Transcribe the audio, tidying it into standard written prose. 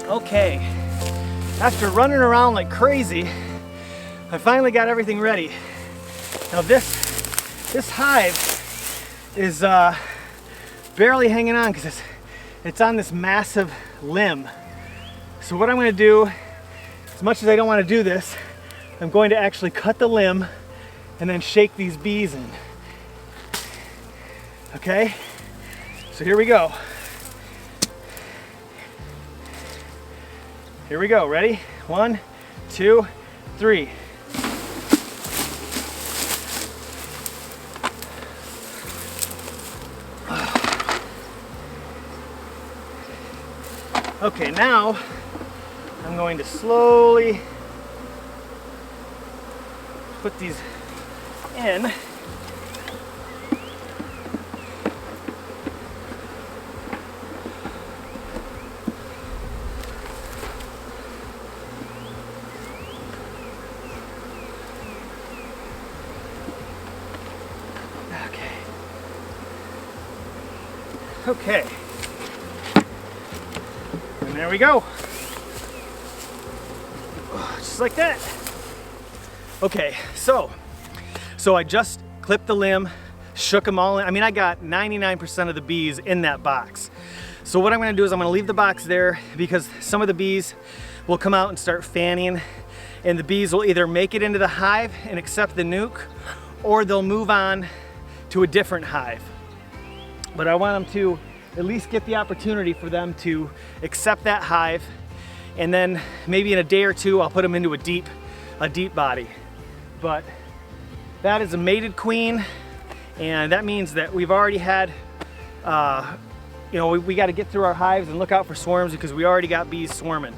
Okay, after running around like crazy, I finally got everything ready. Now this hive is barely hanging on because it's on this massive limb. So what I'm going to do, as much as I don't want to do this, I'm going to actually cut the limb and then shake these bees in. Okay, so here we go. Here we go, ready? 1, 2, 3. Okay, now I'm going to slowly put these in. Okay, and there we go, just like that. Okay, so I just clipped the limb, shook them all in. I mean, I got 99% of the bees in that box. So what I'm going to do is I'm going to leave the box there because some of the bees will come out and start fanning, and the bees will either make it into the hive and accept the nuke, or they'll move on to a different hive. But I want them to at least get the opportunity for them to accept that hive, and then maybe in a day or two I'll put them into a deep body. But that is a mated queen, and that means that we've already had, you know, we got to get through our hives and look out for swarms because we already got bees swarming.